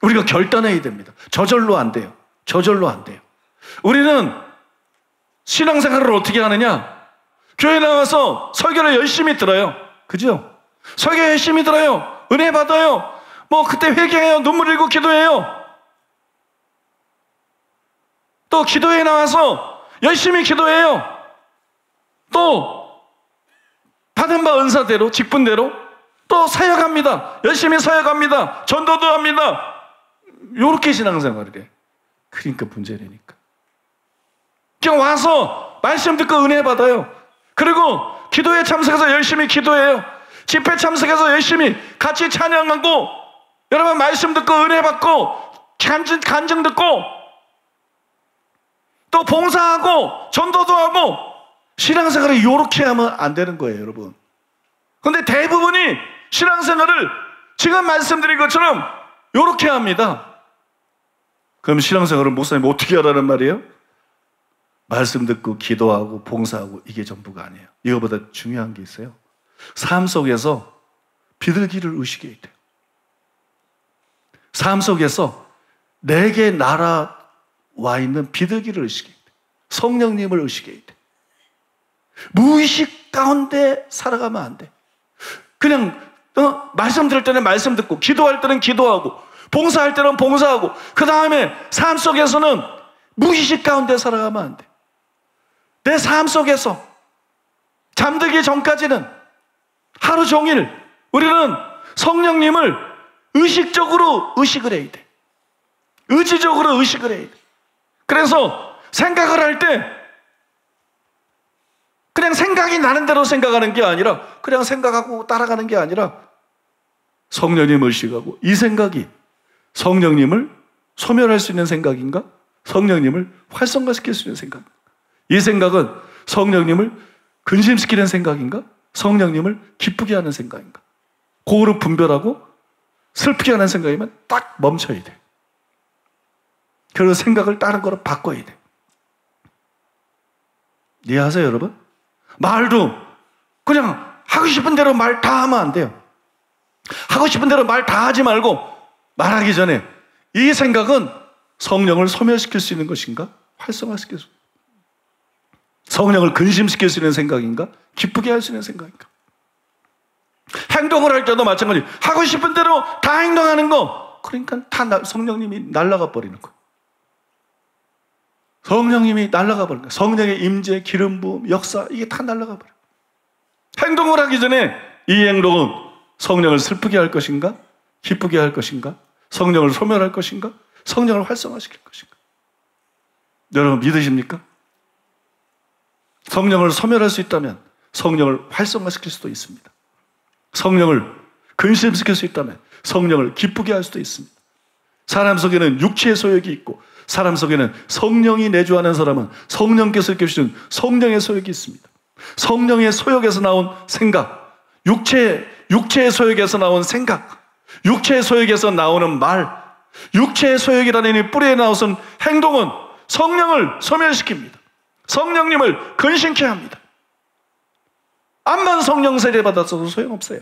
우리가 결단해야 됩니다. 저절로 안 돼요. 저절로 안 돼요. 우리는 신앙생활을 어떻게 하느냐? 교회 나와서 설교를 열심히 들어요. 그죠? 설교 열심히 들어요. 은혜 받아요. 뭐 그때 회개해요. 눈물 흘리고 기도해요. 또 기도회 나와서 열심히 기도해요. 또 받은 바 은사대로, 직분대로 또 사역합니다. 열심히 사역합니다. 전도도 합니다. 요렇게 신앙생활을 해. 그러니까 문제라니까. 그냥 와서 말씀 듣고 은혜 받아요. 그리고 기도에 참석해서 열심히 기도해요. 집회 참석해서 열심히 같이 찬양하고, 여러분 말씀 듣고 은혜 받고 간증 듣고 또 봉사하고 전도도 하고, 신앙생활을 요렇게 하면 안 되는 거예요, 여러분. 그런데 대부분이 신앙생활을 지금 말씀드린 것처럼 요렇게 합니다. 그럼 신앙생활을 목사님 어떻게 하라는 말이에요? 말씀 듣고 기도하고 봉사하고 이게 전부가 아니에요. 이거보다 중요한 게 있어요. 삶 속에서 비둘기를 의식해야 돼요. 삶 속에서 내게 날아와 있는 비둘기를 의식해야 돼요. 성령님을 의식해야 돼요. 무의식 가운데 살아가면 안 돼. 그냥 말씀 들을 때는 말씀 듣고, 기도할 때는 기도하고, 봉사할 때는 봉사하고, 그 다음에 삶 속에서는 무의식 가운데 살아가면 안 돼. 내 삶 속에서 잠들기 전까지는 하루 종일 우리는 성령님을 의식적으로 의식을 해야 돼. 의지적으로 의식을 해야 돼. 그래서 생각을 할 때 그냥 생각이 나는 대로 생각하는 게 아니라, 그냥 생각하고 따라가는 게 아니라 성령님을 의식하고, 이 생각이 성령님을 소멸할 수 있는 생각인가? 성령님을 활성화시킬 수 있는 생각인가? 이 생각은 성령님을 근심시키는 생각인가? 성령님을 기쁘게 하는 생각인가? 그거를 분별하고 슬프게 하는 생각이면 딱 멈춰야 돼. 그래서 생각을 다른 거로 바꿔야 돼. 이해하세요, 여러분? 말도 그냥 하고 싶은 대로 말 다 하면 안 돼요. 하고 싶은 대로 말 다 하지 말고, 말하기 전에 이 생각은 성령을 소멸시킬 수 있는 것인가? 활성화시킬 수 있는, 성령을 근심시킬 수 있는 생각인가? 기쁘게 할 수 있는 생각인가? 행동을 할 때도 마찬가지. 하고 싶은 대로 다 행동하는 거, 그러니까 다 성령님이 날아가 버리는 거예요. 성령님이 날아가 버리는 거예요. 성령의 임재, 기름 부음, 역사, 이게 다 날아가 버려요. 행동을 하기 전에 이 행동은 성령을 슬프게 할 것인가? 기쁘게 할 것인가? 성령을 소멸할 것인가? 성령을 활성화시킬 것인가? 여러분 믿으십니까? 성령을 소멸할 수 있다면 성령을 활성화시킬 수도 있습니다. 성령을 근심시킬 수 있다면 성령을 기쁘게 할 수도 있습니다. 사람 속에는 육체의 소욕이 있고, 사람 속에는 성령이 내주하는 사람은 성령께서 주신 성령의 소욕이 있습니다. 성령의 소욕에서 나온 생각, 육체의 소욕에서 나온 생각, 육체의 소욕에서 나오는 말, 육체의 소욕이라는 이 뿌리에 나오는 행동은 성령을 소멸시킵니다. 성령님을 근심케 합니다. 암만 성령 세례 받았어도 소용없어요.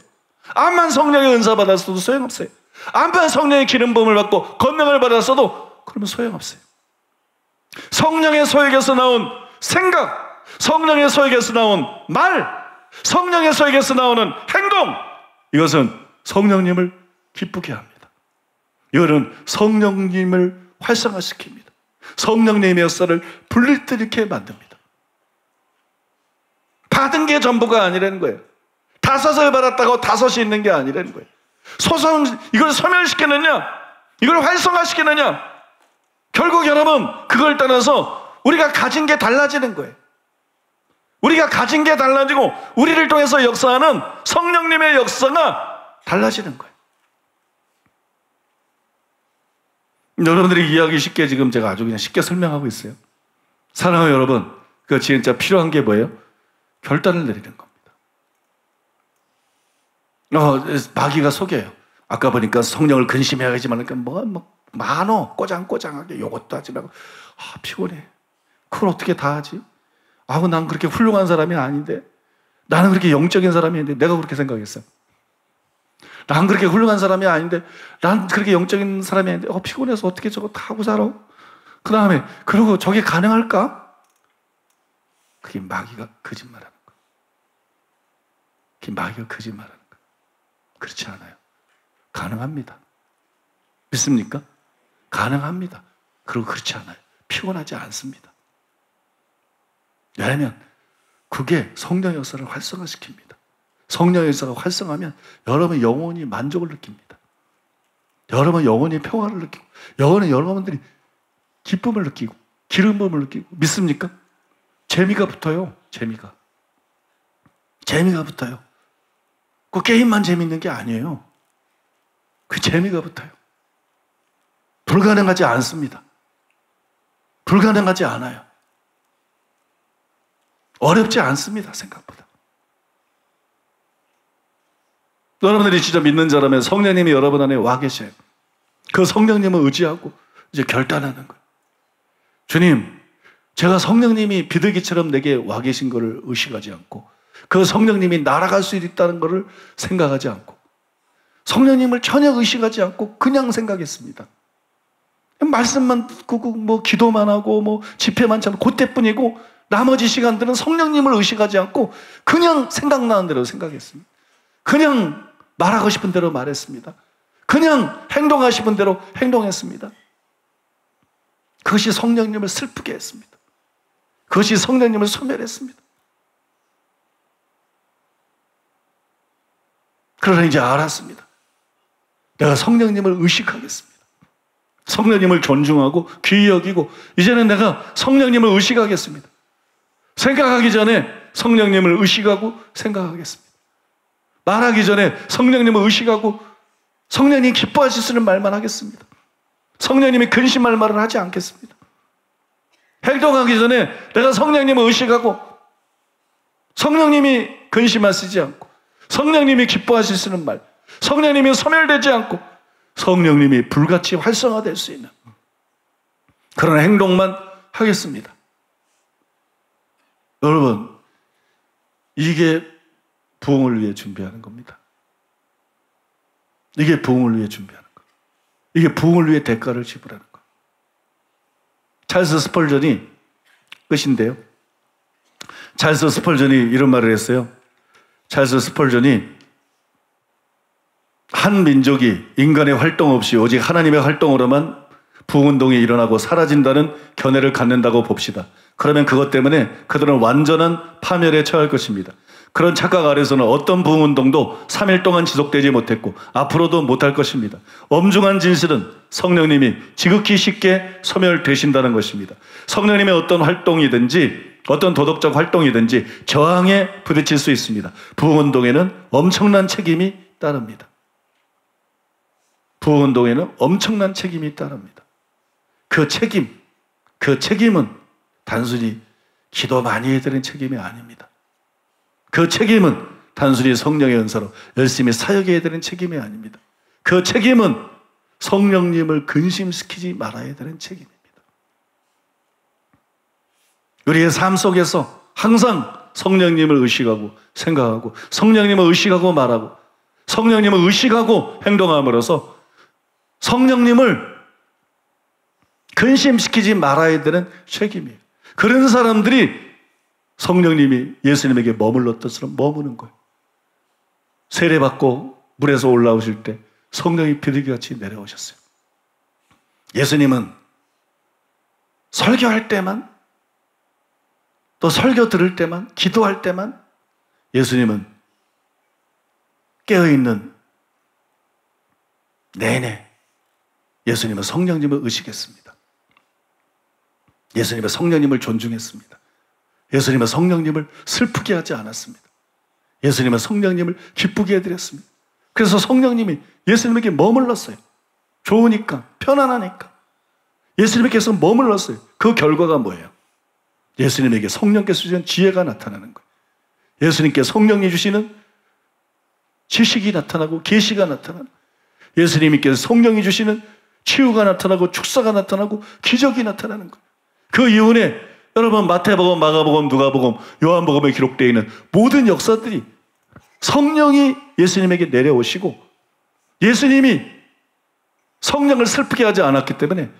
암만 성령의 은사 받았어도 소용없어요. 암만 성령의 기름 부음을 받고 권능을 받았어도 그러면 소용없어요. 성령의 소욕에서 나온 생각, 성령의 소욕에서 나온 말, 성령의 소욕에서 나오는 행동, 이것은 성령님을 기쁘게 합니다. 이거는 성령님을 활성화시킵니다. 성령님의 역사를 불릴듯이 만듭니다. 받은 게 전부가 아니라는 거예요. 다섯을 받았다고 다섯이 있는 게 아니라는 거예요. 이걸 소멸시키느냐, 이걸 활성화시키느냐, 결국 여러분 그걸 따라서 우리가 가진 게 달라지는 거예요. 우리가 가진 게 달라지고 우리를 통해서 역사하는 성령님의 역사가 달라지는 거예요. 여러분들이 이해하기 쉽게 지금 제가 아주 그냥 쉽게 설명하고 있어요. 사랑하는 여러분, 그 진짜 필요한 게 뭐예요? 결단을 내리는 겁니다. 마귀가 속여요. 아까 보니까 성령을 근심해야지만, 많어. 꼬장꼬장하게 요것도 하지 말고, 피곤해. 그걸 어떻게 다 하지? 난 그렇게 훌륭한 사람이 아닌데, 나는 그렇게 영적인 사람이 아닌데, 내가 그렇게 생각했어. 난 그렇게 훌륭한 사람이 아닌데, 난 그렇게 영적인 사람이 아닌데, 피곤해서 어떻게 저거 다 하고 살아? 그 다음에, 그러고 저게 가능할까? 그게 마귀가 거짓말하는 거. 그게 마귀가 거짓말하는 거. 그렇지 않아요. 가능합니다. 믿습니까? 가능합니다. 그리고 그렇지 않아요. 피곤하지 않습니다. 왜냐하면 그게 성령의 역사를 활성화시킵니다. 성령의 역사가 활성화하면 여러분 영혼이 만족을 느낍니다. 여러분 영혼이 평화를 느끼고, 여러분들이 기쁨을 느끼고 기름 부음을 느끼고. 믿습니까? 재미가 붙어요. 재미가 붙어요. 그 게임만 재미있는 게 아니에요. 그 재미가 붙어요. 불가능하지 않습니다. 불가능하지 않아요. 어렵지 않습니다. 생각보다. 여러분들이 진짜 믿는 자라면 성령님이 여러분 안에 와 계셔요. 그 성령님을 의지하고 이제 결단하는 거예요. 주님, 제가 성령님이 비둘기처럼 내게 와 계신 것을 의식하지 않고, 그 성령님이 날아갈 수 있다는 것을 생각하지 않고, 성령님을 전혀 의식하지 않고 그냥 생각했습니다. 말씀만 듣고 기도만 하고 집회만 참고 그때뿐이고, 나머지 시간들은 성령님을 의식하지 않고 그냥 생각나는 대로 생각했습니다. 그냥 말하고 싶은 대로 말했습니다. 그냥 행동하고 싶은 대로 행동했습니다. 그것이 성령님을 슬프게 했습니다. 그것이 성령님을 소멸했습니다. 그러나 이제 알았습니다. 내가 성령님을 의식하겠습니다. 성령님을 존중하고 귀히 여기고, 이제는 내가 성령님을 의식하겠습니다. 생각하기 전에 성령님을 의식하고 생각하겠습니다. 말하기 전에 성령님을 의식하고 성령님이 기뻐하실 수 있는 말만 하겠습니다. 성령님이 근심할 말을 하지 않겠습니다. 행동하기 전에 내가 성령님을 의식하고 성령님이 근심하시지 않고 성령님이 기뻐하실 수 있는 말, 성령님이 소멸되지 않고 성령님이 불같이 활성화될 수 있는 그런 행동만 하겠습니다. 여러분, 이게 부흥을 위해 준비하는 겁니다. 이게 부흥을 위해 준비하는 거예요. 이게 부흥을 위해 대가를 지불하는 거예요. 찰스 스펄전이 끝인데요. 찰스 스펄전이 이런 말을 했어요. 찰스 스펄전이 한 민족이 인간의 활동 없이 오직 하나님의 활동으로만 부흥운동이 일어나고 사라진다는 견해를 갖는다고 봅시다. 그러면 그것 때문에 그들은 완전한 파멸에 처할 것입니다. 그런 착각 아래서는 어떤 부흥운동도 3일 동안 지속되지 못했고 앞으로도 못할 것입니다. 엄중한 진실은 성령님이 지극히 쉽게 소멸되신다는 것입니다. 성령님의 어떤 활동이든지 어떤 도덕적 활동이든지 저항에 부딪힐 수 있습니다. 부흥운동에는 엄청난 책임이 따릅니다. 부흥운동에는 엄청난 책임이 따릅니다. 그 책임은 단순히 기도 많이 해야 되는 책임이 아닙니다. 그 책임은 단순히 성령의 은사로 열심히 사역해야 되는 책임이 아닙니다. 그 책임은 성령님을 근심시키지 말아야 되는 책임입니다. 우리의 삶 속에서 항상 성령님을 의식하고 생각하고 성령님을 의식하고 말하고 성령님을 의식하고 행동함으로써 성령님을 근심시키지 말아야 되는 책임이에요. 그런 사람들이 성령님이 예수님에게 머물렀던 것처럼 머무는 거예요. 세례받고 물에서 올라오실 때 성령이 비둘기같이 내려오셨어요. 예수님은 설교할 때만, 또 설교 들을 때만, 기도할 때만 예수님은 깨어있는 내내 예수님은 성령님을 의식했습니다. 예수님은 성령님을 존중했습니다. 예수님은 성령님을 슬프게 하지 않았습니다. 예수님은 성령님을 기쁘게 해드렸습니다. 그래서 성령님이 예수님에게 머물렀어요. 좋으니까, 편안하니까. 예수님께서 머물렀어요. 그 결과가 뭐예요? 예수님에게 성령께서 주시는 지혜가 나타나는 거예요. 예수님께 성령이 주시는 지식이 나타나고 계시가 나타나는 거예요. 예수님께서 성령이 주시는 치유가 나타나고 축사가 나타나고 기적이 나타나는 거예요. 그 이후에 여러분 마태복음, 마가복음, 누가복음, 요한복음에 기록되어 있는 모든 역사들이 성령이 예수님에게 내려오시고 예수님이 성령을 슬프게 하지 않았기 때문에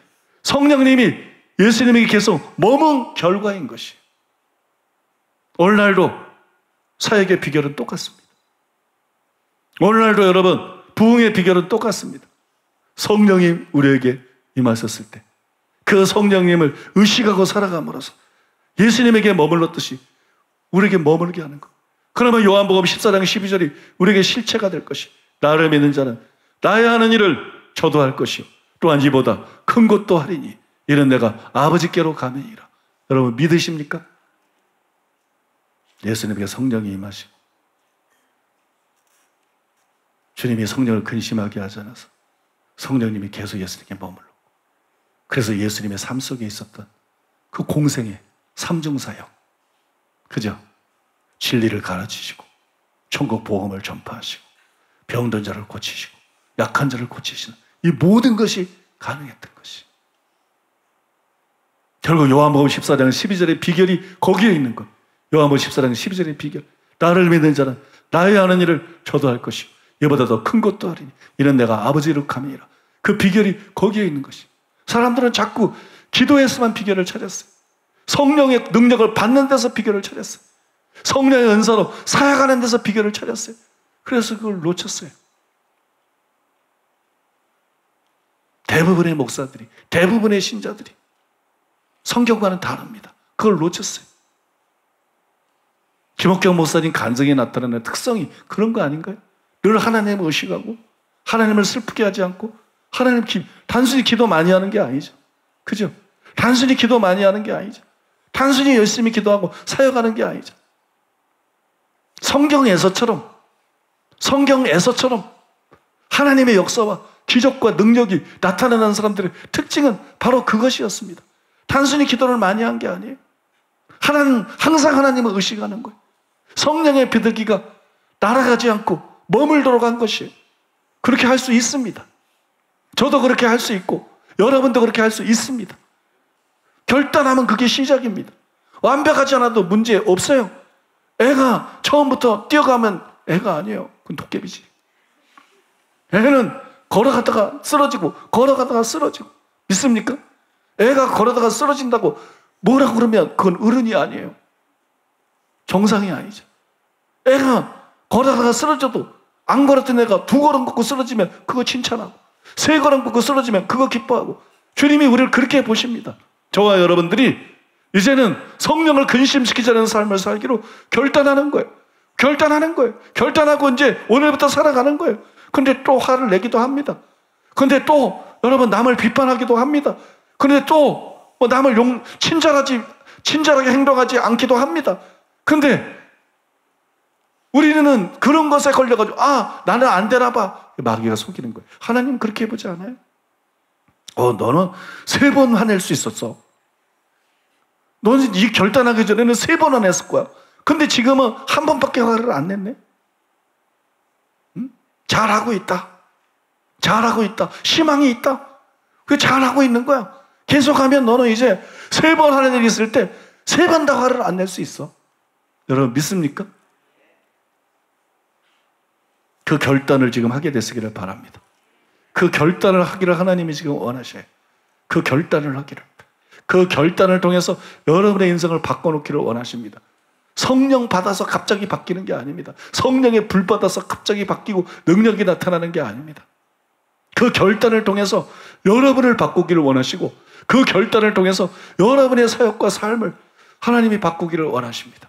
성령님이 예수님에게 계속 머문 결과인 것이. 오늘날도 사역의 비결은 똑같습니다. 오늘날도 여러분 부흥의 비결은 똑같습니다. 성령이 우리에게 임하셨을 때 그 성령님을 의식하고 살아감으로써 예수님에게 머물렀듯이 우리에게 머물게 하는 것. 그러면 요한복음 14장 12절이 우리에게 실체가 될 것이. 나를 믿는 자는 나의 하는 일을 저도 할 것이요 또한 이보다 큰 것도 하리니 이는 내가 아버지께로 가매니라. 여러분 믿으십니까? 예수님에게 성령이 임하시고 주님이 성령을 근심하게 하지 않아서 성령님이 계속 예수님께 머물러. 그래서 예수님의 삶 속에 있었던 그 공생의 삼중사역, 그죠? 진리를 가르치시고 천국 복음을 전파하시고 병든 자를 고치시고 약한 자를 고치시는 이 모든 것이 가능했던 것이. 결국 요한복음 14장 12절의 비결이 거기에 있는 것. 요한복음 14장 12절의 비결. 나를 믿는 자는 나의 하는 일을 저도 할 것이요 이보다 더 큰 것도 하리니 이는 내가 아버지로 가매니라. 그 비결이 거기에 있는 것이. 사람들은 자꾸 기도에서만 비결을 찾았어요. 성령의 능력을 받는 데서 비결을 찾았어요. 성령의 은사로 사역하는 데서 비결을 찾았어요. 그래서 그걸 놓쳤어요. 대부분의 목사들이, 대부분의 신자들이 성경과는 다릅니다. 그걸 놓쳤어요. 김옥경 목사님 간증에 나타나는 특성이 그런 거 아닌가요? 늘 하나님을 의식하고 하나님을 슬프게 하지 않고 하나님 단순히 기도 많이 하는 게 아니죠. 그죠? 단순히 기도 많이 하는 게 아니죠. 단순히 열심히 기도하고 사역하는 게 아니죠. 성경에서처럼 하나님의 역사와 기적과 능력이 나타나는 사람들의 특징은 바로 그것이었습니다. 단순히 기도를 많이 한 게 아니에요. 항상 하나님을 의식하는 거예요. 성령의 비둘기가 날아가지 않고 머물도록 한 것이에요. 그렇게 할 수 있습니다. 저도 그렇게 할 수 있고 여러분도 그렇게 할 수 있습니다. 결단하면 그게 시작입니다. 완벽하지 않아도 문제 없어요. 애가 처음부터 뛰어가면 애가 아니에요. 그건 도깨비지. 애는 걸어가다가 쓰러지고 믿습니까? 애가 걸어다가 쓰러진다고 뭐라고 그러면 그건 어른이 아니에요. 정상이 아니죠. 애가 걸어다가 쓰러져도 안 걸었던 애가 2걸음 걷고 쓰러지면 그거 칭찬하고 3걸음 걷고 쓰러지면 그거 기뻐하고 주님이 우리를 그렇게 보십니다. 저와 여러분들이 이제는 성령을 근심시키지 않는 삶을 살기로 결단하는 거예요. 결단하고 이제 오늘부터 살아가는 거예요. 근데 또 화를 내기도 합니다. 근데 또 여러분 남을 비판하기도 합니다. 근데 또 남을 친절하게 행동하지 않기도 합니다. 근데 우리는 그런 것에 걸려가지고 나는 안 되나 봐. 마귀가 속이는 거예요. 하나님 그렇게 해보지 않아요? 너는 3번 화낼 수 있었어. 너는 이 결단하기 전에는 3번 화냈을 거야. 근데 지금은 1번밖에 화를 안 냈네. 응? 잘하고 있다. 희망이 있다. 그 잘하고 있는 거야. 계속하면 너는 이제 3번 하는 일이 있을 때 3번 다 화를 안 낼 수 있어. 여러분 믿습니까? 그 결단을 지금 하게 되시기를 바랍니다. 그 결단을 하기를 하나님이 지금 원하셔요. 그 결단을 하기를. 그 결단을 통해서 여러분의 인생을 바꿔놓기를 원하십니다. 성령 받아서 갑자기 바뀌는 게 아닙니다. 성령의 불 받아서 갑자기 바뀌고 능력이 나타나는 게 아닙니다. 그 결단을 통해서 여러분을 바꾸기를 원하시고 그 결단을 통해서 여러분의 사역과 삶을 하나님이 바꾸기를 원하십니다.